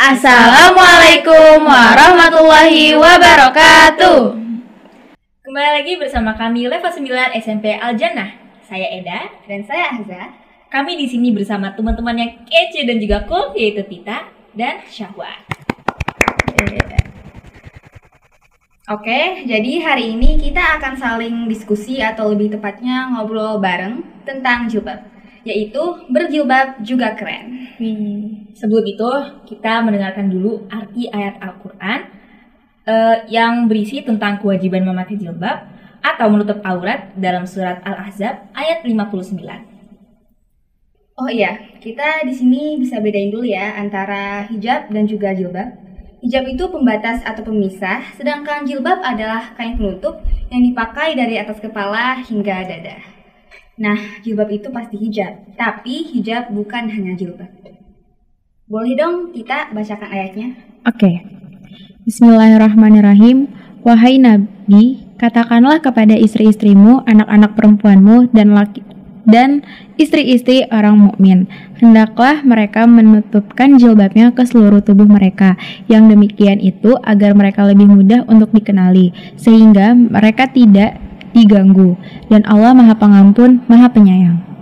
Assalamualaikum warahmatullahi wabarakatuh. Kembali lagi bersama kami level 9 SMP Al-Jannah. Saya Eda dan saya Ahza. Kami di sini bersama teman-teman yang kece dan juga cool, yaitu Tita dan Syahwa. Oke, jadi hari ini kita akan saling diskusi atau lebih tepatnya ngobrol bareng tentang jilbab, yaitu berjilbab juga keren. Sebelum itu, kita mendengarkan dulu arti ayat Al-Quran yang berisi tentang kewajiban memakai jilbab atau menutup aurat dalam surat Al-Ahzab ayat 59. Oh iya, kita di sini bisa bedain dulu ya antara hijab dan juga jilbab. Hijab itu pembatas atau pemisah, sedangkan jilbab adalah kain penutup yang dipakai dari atas kepala hingga dada. Nah, jilbab itu pasti hijab, tapi hijab bukan hanya jilbab. Boleh dong kita bacakan ayatnya? Oke. Bismillahirrahmanirrahim. Wahai Nabi, katakanlah kepada istri-istrimu, anak-anak perempuanmu, dan istri-istri orang mukmin, hendaklah mereka menutupkan jilbabnya ke seluruh tubuh mereka. Yang demikian itu agar mereka lebih mudah untuk dikenali, sehingga mereka tidak diganggu. Dan Allah Maha Pengampun, Maha Penyayang.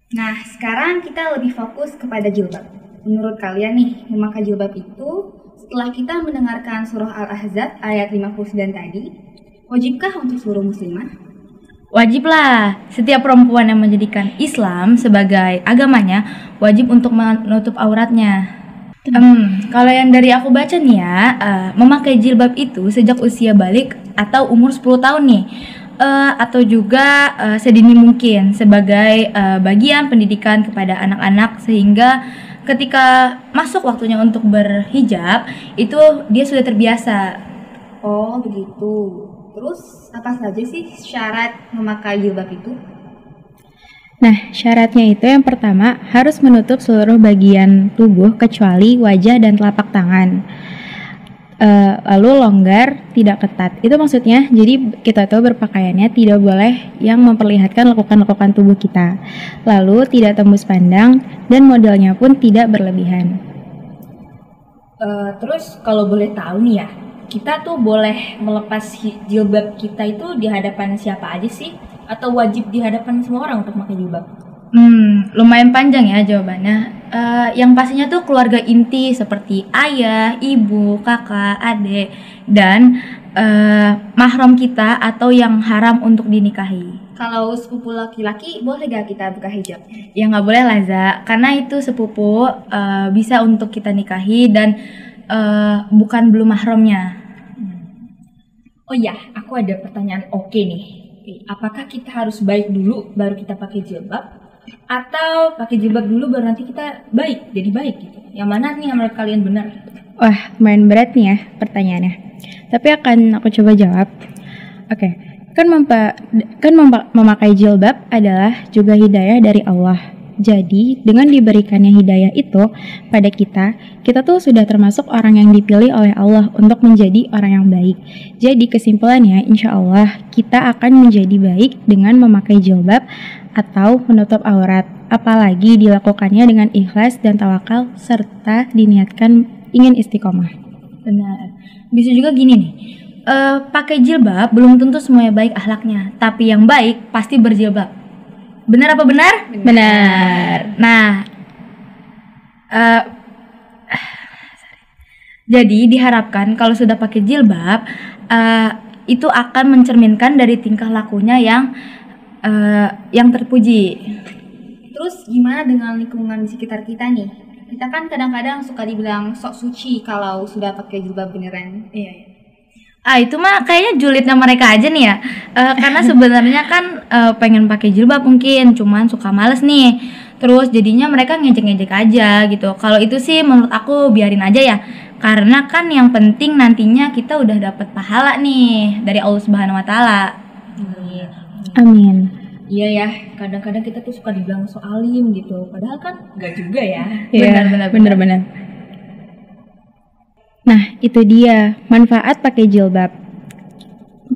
Nah, sekarang kita lebih fokus kepada jilbab. Menurut kalian nih, memakai jilbab itu setelah kita mendengarkan surah Al-Ahzab ayat 59 tadi, wajibkah untuk seluruh muslimah? Wajiblah. Setiap perempuan yang menjadikan Islam sebagai agamanya wajib untuk menutup auratnya. Kalau yang dari aku baca nih ya, memakai jilbab itu sejak usia balik atau umur 10 tahun nih. Atau juga sedini mungkin sebagai bagian pendidikan kepada anak-anak, sehingga ketika masuk waktunya untuk berhijab itu dia sudah terbiasa. Oh begitu. Terus apa saja sih syarat memakai jilbab itu? Nah, syaratnya itu yang pertama harus menutup seluruh bagian tubuh kecuali wajah dan telapak tangan. Lalu longgar, tidak ketat. Itu maksudnya jadi kita tuh berpakaiannya tidak boleh yang memperlihatkan lekukan-lekukan tubuh kita. Lalu tidak tembus pandang dan modelnya pun tidak berlebihan. Terus kalau boleh tahu nih ya, kita tuh boleh melepas jilbab kita itu di hadapan siapa aja sih? Atau wajib di hadapan semua orang untuk pakai jilbab? Lumayan panjang ya jawabannya. Yang pastinya tuh keluarga inti seperti ayah, ibu, kakak, adik, dan mahram kita atau yang haram untuk dinikahi. Kalau sepupu laki-laki boleh gak kita buka hijab? Ya nggak boleh lah Za, karena itu sepupu bisa untuk kita nikahi dan bukan belum mahramnya. Oh iya, aku ada pertanyaan oke nih. Apakah kita harus baik dulu baru kita pakai jilbab? Atau pakai jilbab dulu baru nanti kita jadi baik gitu? Yang mana nih menurut kalian benar? Wah, lumayan berat nih ya pertanyaannya. Tapi akan aku coba jawab. Oke, memakai jilbab adalah juga hidayah dari Allah. Jadi, dengan diberikannya hidayah itu pada kita tuh sudah termasuk orang yang dipilih oleh Allah untuk menjadi orang yang baik. Jadi, kesimpulannya, insya Allah kita akan menjadi baik dengan memakai jilbab atau menutup aurat. Apalagi dilakukannya dengan ikhlas dan tawakal serta diniatkan ingin istiqomah. Benar. Bisa juga gini nih, pakai jilbab belum tentu semuanya baik akhlaknya, tapi yang baik pasti berjilbab. Benar apa benar? Benar. Nah, jadi diharapkan kalau sudah pakai jilbab itu akan mencerminkan dari tingkah lakunya yang terpuji. Terus gimana dengan lingkungan di sekitar kita nih? Kita kan kadang-kadang suka dibilang sok suci kalau sudah pakai jilbab beneran. Iya. Itu mah kayaknya julidnya mereka aja nih ya. Karena sebenarnya kan pengen pakai jilbab mungkin, cuman suka males nih. Terus jadinya mereka ngejek-ngejek aja gitu. Kalau itu sih menurut aku biarin aja ya. Karena kan yang penting nantinya kita udah dapat pahala nih dari Allah Subhanahu wa taala. Amin. Iya ya, kadang-kadang kita tuh suka dibilang so alim gitu. Padahal kan enggak juga ya. Benar. Nah, itu dia manfaat pakai jilbab.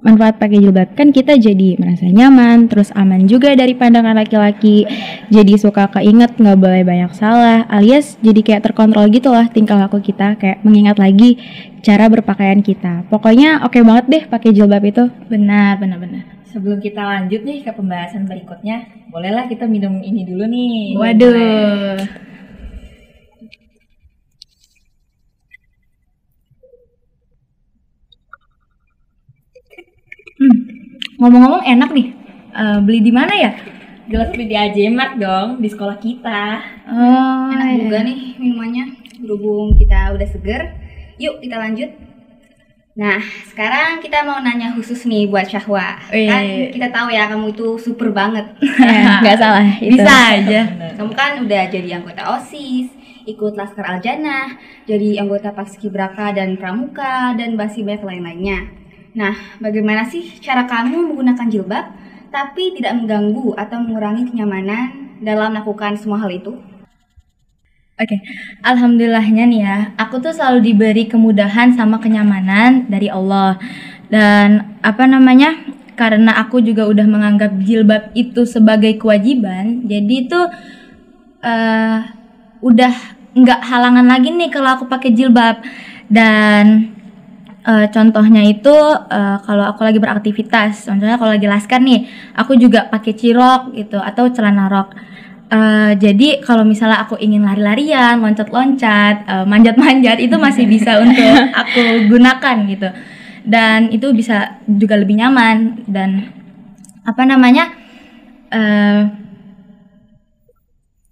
manfaat pakai jilbab kan kita jadi merasa nyaman, terus aman juga dari pandangan laki-laki, jadi suka keinget nggak boleh banyak salah, alias jadi kayak terkontrol gitu lah tingkah laku kita, kayak mengingat lagi cara berpakaian kita. Pokoknya oke banget deh pakai jilbab itu. Benar. Sebelum kita lanjut nih ke pembahasan berikutnya, bolehlah kita minum ini dulu nih. Waduh. Ngomong-ngomong enak nih. Beli di mana ya? Jelas beli di Aljamak dong, di sekolah kita. Oh, Enak juga nih minumannya. Berhubung kita udah seger, yuk kita lanjut. Nah, sekarang kita mau nanya khusus nih buat Syahwa. Kan kita tahu ya kamu itu super banget. Nggak salah itu. Bisa aja. Kamu kan udah jadi anggota OSIS, ikut Laskar Al-Jannah, jadi anggota Paskibraka dan Pramuka, dan masih banyak lain-lainnya. Nah, bagaimana sih cara kamu menggunakan jilbab tapi tidak mengganggu atau mengurangi kenyamanan dalam melakukan semua hal itu? Oke, alhamdulillahnya nih ya, aku tuh selalu diberi kemudahan sama kenyamanan dari Allah. Dan karena aku juga udah menganggap jilbab itu sebagai kewajiban, jadi itu udah nggak halangan lagi nih kalau aku pakai jilbab. Dan contohnya itu kalau aku lagi beraktivitas, contohnya kalau lagi laskar nih, aku juga pakai cirok gitu atau celana rok. Jadi kalau misalnya aku ingin lari-larian, loncat-loncat, manjat-manjat, itu masih bisa untuk aku gunakan gitu. Dan itu bisa juga lebih nyaman dan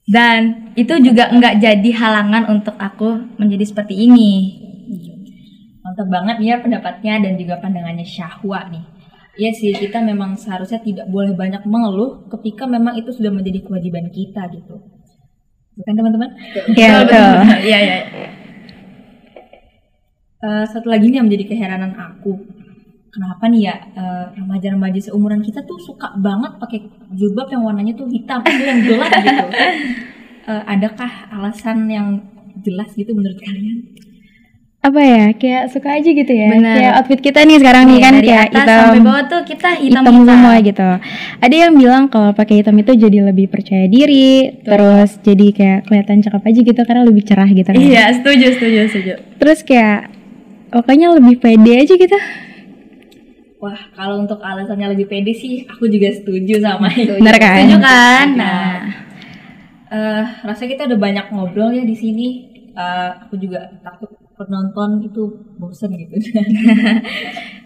dan itu juga nggak jadi halangan untuk aku menjadi seperti ini. Mantap banget nih ya pendapatnya dan juga pandangannya Syahwa nih. Iya sih, kita memang seharusnya tidak boleh banyak mengeluh ketika memang itu sudah menjadi kewajiban kita gitu. Bukan teman-teman? Iya, betul. Iya. Satu lagi nih yang menjadi keheranan aku. Kenapa nih ya remaja-remaja seumuran kita tuh suka banget pakai jilbab yang warnanya tuh hitam, itu yang gelap gitu. Adakah alasan yang jelas gitu menurut kalian? Apa ya, kayak suka aja gitu ya. Bener. Kayak outfit kita nih sekarang nih kan Dari kayak atas hitam sampai bawah tuh kita hitam semua gitu. Ada yang bilang kalau pakai hitam itu jadi lebih percaya diri, terus jadi kayak kelihatan cakep aja gitu karena lebih cerah gitu kan. Iya, setuju. Terus kayak pokoknya lebih pede aja gitu. Wah, kalau untuk alasannya lebih pede sih, aku juga setuju sama itu. Bener kan? Setuju kan? Nah, Rasanya kita udah banyak ngobrol ya di sini. Aku juga takut penonton itu bosen gitu.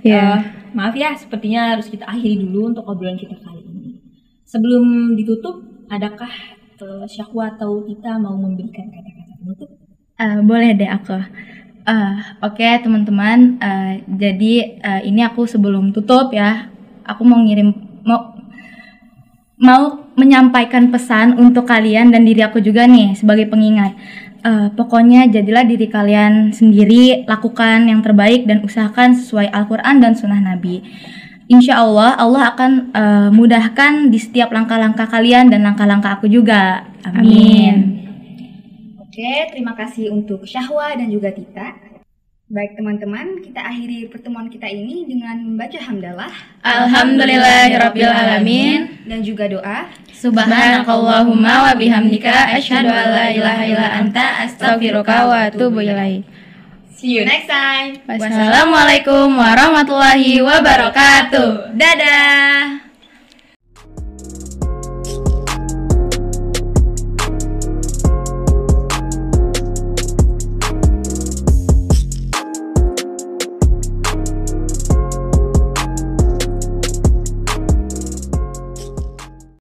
Iya. Maaf ya, sepertinya harus kita akhiri dulu untuk obrolan kita kali ini. Sebelum ditutup, adakah Syahwa atau Tita mau memberikan kata-kata penutup? boleh deh aku. Oke teman-teman, jadi ini aku sebelum tutup ya, aku mau menyampaikan pesan untuk kalian dan diri aku juga nih sebagai pengingat. Pokoknya jadilah diri kalian sendiri, lakukan yang terbaik dan usahakan sesuai Al-Quran dan Sunnah Nabi. Insya Allah akan mudahkan di setiap langkah-langkah kalian dan langkah-langkah aku juga. Amin. Oke, terima kasih untuk Syahwa dan juga Tita. Baik teman-teman, kita akhiri pertemuan kita ini dengan membaca hamdalah Alhamdulillahirabbil alamin dan juga doa. Subhanakallahumma wa bihamdika asyhadu an la ilaha illa anta astaghfiruka wa atubu ilaik. See you next time. Wassalamualaikum warahmatullahi wabarakatuh. Dadah.